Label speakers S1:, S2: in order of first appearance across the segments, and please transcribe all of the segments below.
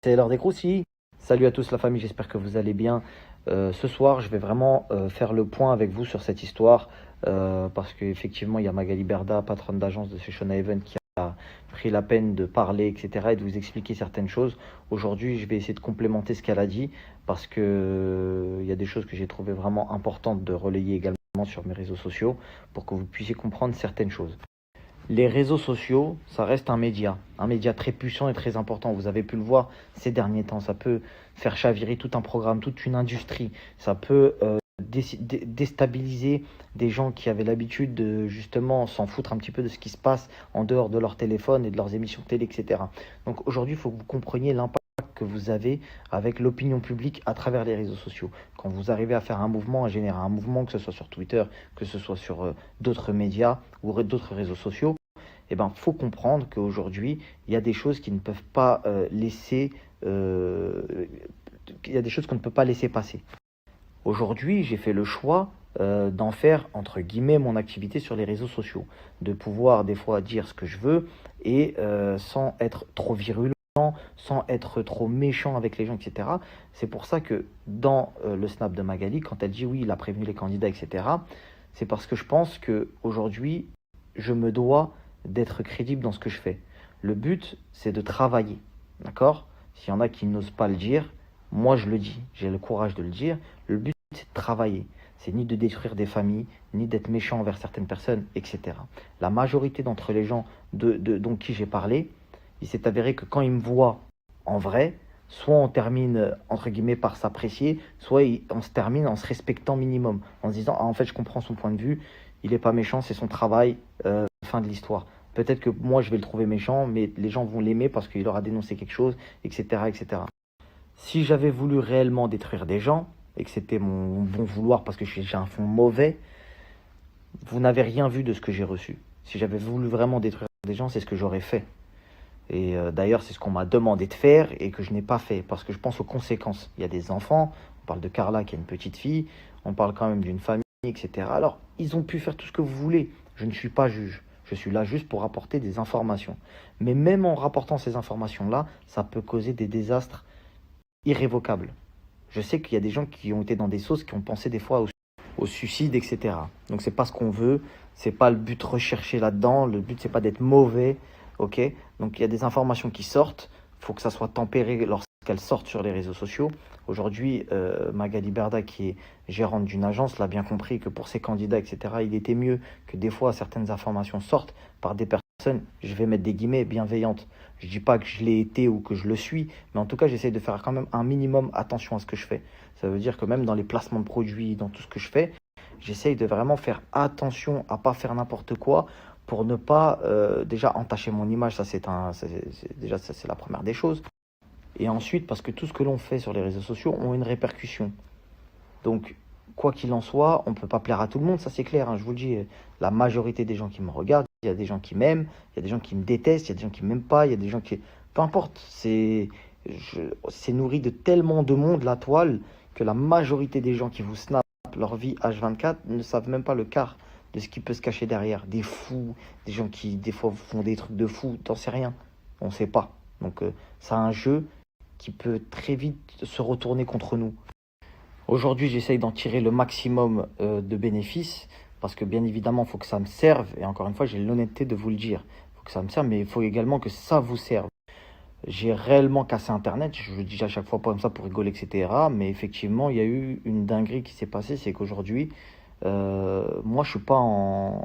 S1: C'est l'heure des croustilles. Salut à tous la famille, j'espère que vous allez bien. Ce soir, je vais vraiment faire le point avec vous sur cette histoire parce qu'effectivement, il y a Magali Berda, patronne d'agence de Session Haven, qui a pris la peine de parler, etc. et de vous expliquer certaines choses. Aujourd'hui, je vais essayer de complémenter ce qu'elle a dit parce que il y a des choses que j'ai trouvées vraiment importantes de relayer également sur mes réseaux sociaux pour que vous puissiez comprendre certaines choses. Les réseaux sociaux, ça reste un média très puissant et très important. Vous avez pu le voir ces derniers temps. Ça peut faire chavirer tout un programme, toute une industrie. Ça peut déstabiliser des gens qui avaient l'habitude de justement s'en foutre un petit peu de ce qui se passe en dehors de leur téléphone et de leurs émissions de télé, etc. Donc aujourd'hui, il faut que vous compreniez l'impact que vous avez avec l'opinion publique à travers les réseaux sociaux. Quand vous arrivez à faire un mouvement, à générer un mouvement, que ce soit sur Twitter, que ce soit sur d'autres médias ou d'autres réseaux sociaux, eh ben, faut comprendre qu'aujourd'hui, il y a des choses qui ne peuvent pas il y a des choses qu'on ne peut pas laisser passer. Aujourd'hui, j'ai fait le choix d'en faire, entre guillemets, mon activité sur les réseaux sociaux. De pouvoir, des fois, dire ce que je veux et sans être trop virulent, sans être trop méchant avec les gens, etc. C'est pour ça que dans le snap de Magali, quand elle dit oui, il a prévenu les candidats, etc., c'est parce que je pense qu'aujourd'hui, je me dois d'être crédible dans ce que je fais. Le but, c'est de travailler. D'accord? S'il y en a qui n'osent pas le dire, moi je le dis. J'ai le courage de le dire. Le but, c'est de travailler. C'est ni de détruire des familles, ni d'être méchant envers certaines personnes, etc. La majorité d'entre les gens dont qui j'ai parlé, il s'est avéré que quand ils me voient en vrai, soit on termine entre guillemets par s'apprécier, soit on se termine en se respectant minimum, en se disant ah, en fait je comprends son point de vue, il n'est pas méchant, c'est son travail, fin de l'histoire. Peut-être que moi je vais le trouver méchant, mais les gens vont l'aimer parce qu'il aura dénoncé quelque chose, etc., etc. Si j'avais voulu réellement détruire des gens, et que c'était mon bon vouloir parce que j'ai un fond mauvais, vous n'avez rien vu de ce que j'ai reçu. Si j'avais voulu vraiment détruire des gens, c'est ce que j'aurais fait. Et d'ailleurs, c'est ce qu'on m'a demandé de faire et que je n'ai pas fait parce que je pense aux conséquences. Il y a des enfants, on parle de Carla qui est une petite fille, on parle quand même d'une famille, etc. Alors, ils ont pu faire tout ce que vous voulez. Je ne suis pas juge. Je suis là juste pour apporter des informations. Mais même en rapportant ces informations-là, ça peut causer des désastres irrévocables. Je sais qu'il y a des gens qui ont été dans des sauces, qui ont pensé des fois au suicide, etc. Donc c'est pas ce qu'on veut, c'est pas le but recherché là-dedans, le but c'est pas d'être mauvais, ok? Donc il y a des informations qui sortent, il faut que ça soit tempéré lorsqu'elles sortent sur les réseaux sociaux. Aujourd'hui, Magali Berda, qui est gérante d'une agence, l'a bien compris que pour ses candidats, etc., il était mieux que des fois certaines informations sortent par des personnes, je vais mettre des guillemets, bienveillantes. Je dis pas que je l'ai été ou que je le suis, mais en tout cas, j'essaie de faire quand même un minimum attention à ce que je fais. Ça veut dire que même dans les placements de produits, dans tout ce que je fais, j'essaye de vraiment faire attention à pas faire n'importe quoi pour ne pas déjà entacher mon image. Ça, déjà, ça, c'est la première des choses. Et ensuite, parce que tout ce que l'on fait sur les réseaux sociaux ont une répercussion. Donc, quoi qu'il en soit, on ne peut pas plaire à tout le monde, ça c'est clair, hein, je vous le dis. La majorité des gens qui me regardent, il y a des gens qui m'aiment, il y a des gens qui me détestent, il y a des gens qui ne m'aiment pas, il y a des gens qui... Peu importe, c'est nourri de tellement de monde, la toile, que la majorité des gens qui vous snapent leur vie H24 ne savent même pas le quart de ce qui peut se cacher derrière. Des fous, des gens qui des fois font des trucs de fous, t'en sais rien, on ne sait pas. Donc c'est un jeu qui peut très vite se retourner contre nous. Aujourd'hui, j'essaye d'en tirer le maximum de bénéfices parce que bien évidemment, il faut que ça me serve. Et encore une fois, j'ai l'honnêteté de vous le dire. Il faut que ça me serve, mais il faut également que ça vous serve. J'ai réellement cassé Internet, je le dis à chaque fois pas comme ça pour rigoler, etc. Mais effectivement, il y a eu une dinguerie qui s'est passée, c'est qu'aujourd'hui, moi, je suis pas en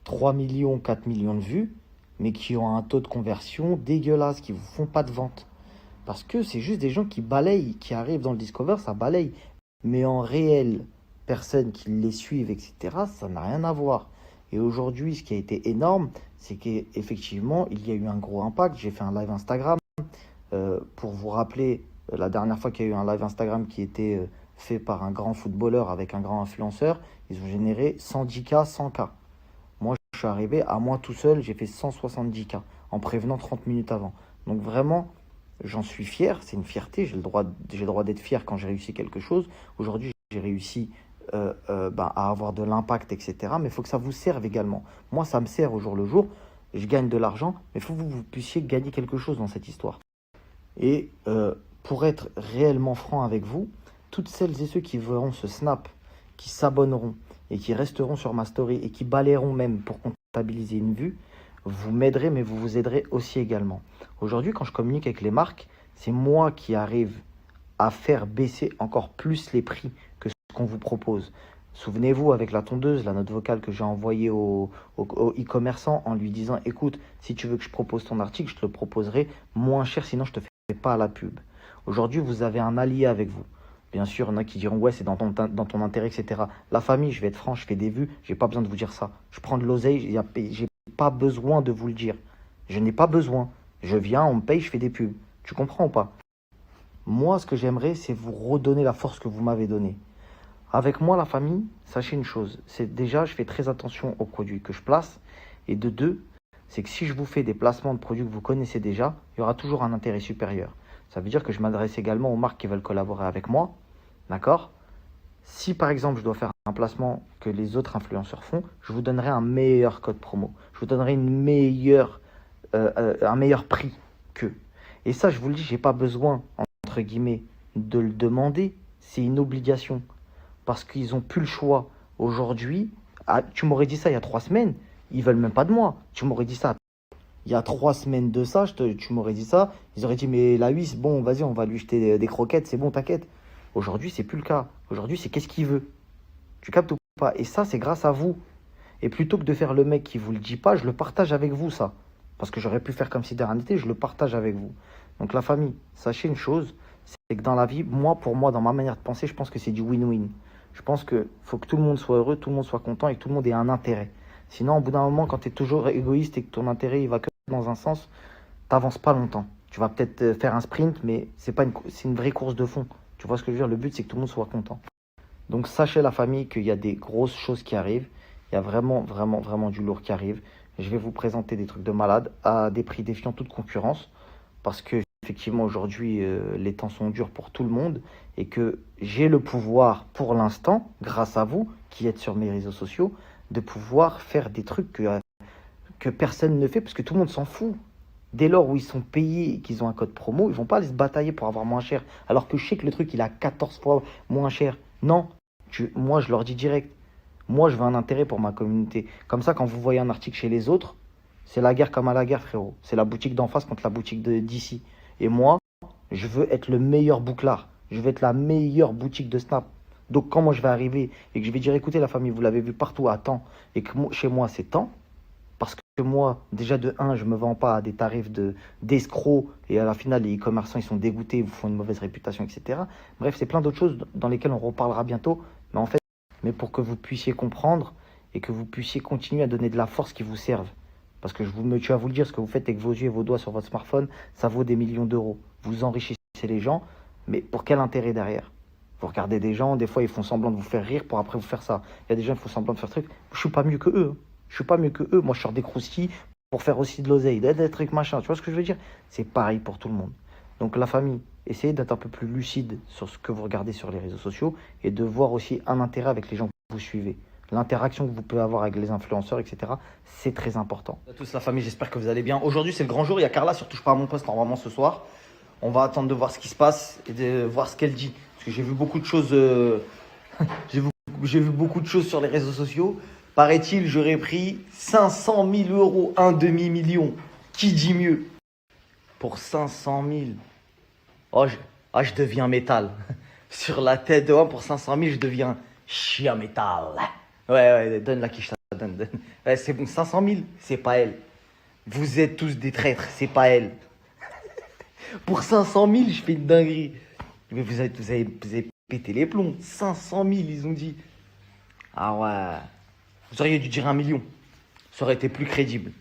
S1: 3 millions, 4 millions de vues, mais qui ont un taux de conversion dégueulasse, qui vous font pas de vente. Parce que c'est juste des gens qui balayent, qui arrivent dans le Discover, ça balaye. Mais en réel, personnes qui les suivent, etc., ça n'a rien à voir. Et aujourd'hui, ce qui a été énorme, c'est qu'effectivement, il y a eu un gros impact. J'ai fait un live Instagram. Pour vous rappeler, la dernière fois qu'il y a eu un live Instagram qui était fait par un grand footballeur avec un grand influenceur, ils ont généré 110K, 100K. Moi, je suis arrivé, à moi tout seul, j'ai fait 170K en prévenant 30 minutes avant. Donc vraiment, j'en suis fier, c'est une fierté, j'ai le droit d'être fier quand j'ai réussi quelque chose. Aujourd'hui, j'ai réussi à avoir de l'impact, etc. Mais il faut que ça vous serve également. Moi, ça me sert au jour le jour, je gagne de l'argent, mais il faut que vous puissiez gagner quelque chose dans cette histoire. Et pour être réellement franc avec vous, toutes celles et ceux qui verront ce snap, qui s'abonneront et qui resteront sur ma story et qui balayeront même pour comptabiliser une vue, vous m'aiderez, mais vous vous aiderez aussi également. Aujourd'hui, quand je communique avec les marques, c'est moi qui arrive à faire baisser encore plus les prix que ce qu'on vous propose. Souvenez-vous, avec la tondeuse, la note vocale que j'ai envoyée au e-commerçant en lui disant, écoute, si tu veux que je propose ton article, je te le proposerai moins cher, sinon je ne te fais pas à la pub. Aujourd'hui, vous avez un allié avec vous. Bien sûr, il y en a qui diront, ouais, c'est dans ton intérêt, etc. La famille, je vais être franc, je fais des vues, j'ai pas besoin de vous dire ça. Je prends de l'oseille, j'ai pas besoin de vous le dire. Je n'ai pas besoin. Je viens, on me paye, je fais des pubs. Tu comprends ou pas? Moi, ce que j'aimerais, c'est vous redonner la force que vous m'avez donnée. Avec moi, la famille, sachez une chose, c'est déjà, je fais très attention aux produits que je place. Et de deux, c'est que si je vous fais des placements de produits que vous connaissez déjà, il y aura toujours un intérêt supérieur. Ça veut dire que je m'adresse également aux marques qui veulent collaborer avec moi. D'accord? Si par exemple, je dois faire un placement que les autres influenceurs font, je vous donnerai un meilleur code promo. Je vous donnerai un meilleur prix qu'eux. Et ça, je vous le dis, je n'ai pas besoin, entre guillemets, de le demander. C'est une obligation. Parce qu'ils n'ont plus le choix. Aujourd'hui, tu m'aurais dit ça il y a 3 semaines, ils veulent même pas de moi. Tu m'aurais dit ça il y a 3 semaines de ça, tu m'aurais dit ça, ils auraient dit mais la huisse, bon vas-y on va lui jeter des croquettes, c'est bon t'inquiète. Aujourd'hui c'est plus le cas. Aujourd'hui c'est qu'est-ce qu'il veut. Tu captes ou pas? Et ça c'est grâce à vous. Et plutôt que de faire le mec qui vous le dit pas, je le partage avec vous ça. Parce que j'aurais pu faire comme si de rien n'était, je le partage avec vous. Donc la famille, sachez une chose, c'est que dans la vie, pour moi, dans ma manière de penser, je pense que c'est du win-win. Je pense qu'il faut que tout le monde soit heureux, tout le monde soit content et que tout le monde ait un intérêt. Sinon, au bout d'un moment, quand tu es toujours égoïste et que ton intérêt il va que dans un sens, t'avances pas longtemps. Tu vas peut-être faire un sprint, mais c'est une vraie course de fond. Tu vois ce que je veux dire? Le but, c'est que tout le monde soit content. Donc, sachez la famille qu'il y a des grosses choses qui arrivent. Il y a vraiment, vraiment, vraiment du lourd qui arrive. Je vais vous présenter des trucs de malade à des prix défiant toute concurrence. Parce que, effectivement, aujourd'hui, les temps sont durs pour tout le monde. Et que j'ai le pouvoir, pour l'instant, grâce à vous, qui êtes sur mes réseaux sociaux, de pouvoir faire des trucs que personne ne fait, parce que tout le monde s'en fout. Dès lors où ils sont payés et qu'ils ont un code promo, ils vont pas aller se batailler pour avoir moins cher. Alors que je sais que le truc, il a 14 fois moins cher. Non, moi, je leur dis direct. Moi, je veux un intérêt pour ma communauté. Comme ça, quand vous voyez un article chez les autres, c'est la guerre comme à la guerre, frérot. C'est la boutique d'en face contre la boutique d'ici. Et moi, je veux être le meilleur bouclard. Je veux être la meilleure boutique de Snap. Donc, quand moi, je vais arriver et que je vais dire, écoutez, la famille, vous l'avez vu partout à temps, et que chez moi, c'est temps, parce que moi, déjà de 1, je ne me vends pas à des tarifs d'escrocs, et à la finale, les e-commerçants, ils sont dégoûtés, ils vous font une mauvaise réputation, etc. Bref, c'est plein d'autres choses dans lesquelles on reparlera bientôt. Mais pour que vous puissiez comprendre et que vous puissiez continuer à donner de la force qui vous serve. Parce que je tiens à vous le dire, ce que vous faites avec vos yeux et vos doigts sur votre smartphone, ça vaut des millions d'euros. Vous enrichissez les gens, mais pour quel intérêt derrière? Vous regardez des gens, des fois ils font semblant de vous faire rire pour après vous faire ça. Il y a des gens qui font semblant de faire truc. Je suis pas mieux que eux. Je suis pas mieux que eux. Moi, je sors des croustilles pour faire aussi de l'oseille, des trucs machin. Tu vois ce que je veux dire? C'est pareil pour tout le monde. Donc la famille, essayez d'être un peu plus lucide sur ce que vous regardez sur les réseaux sociaux et de voir aussi un intérêt avec les gens que vous suivez. L'interaction que vous pouvez avoir avec les influenceurs, etc., c'est très important. À tous la famille, j'espère que vous allez bien. Aujourd'hui, c'est le grand jour. Il y a Carla sur Touche pas à mon poste normalement ce soir. On va attendre de voir ce qui se passe et de voir ce qu'elle dit. Parce que j'ai vu beaucoup de choses. J'ai vu beaucoup de choses sur les réseaux sociaux. Paraît-il, j'aurais pris 500 000 euros, un demi-million. Qui dit mieux? Pour 500 000. Je deviens métal. Sur la tête de 1 pour 500 000, je deviens chien métal. Ouais, donne la quiche, ça donne. Ouais, c'est bon, 500 000, c'est pas elle. Vous êtes tous des traîtres, c'est pas elle. Pour 500 000, je fais une dinguerie. Mais vous avez pété les plombs. 500 000, ils ont dit. Ah ouais. Vous auriez dû dire 1 million. Ça aurait été plus crédible.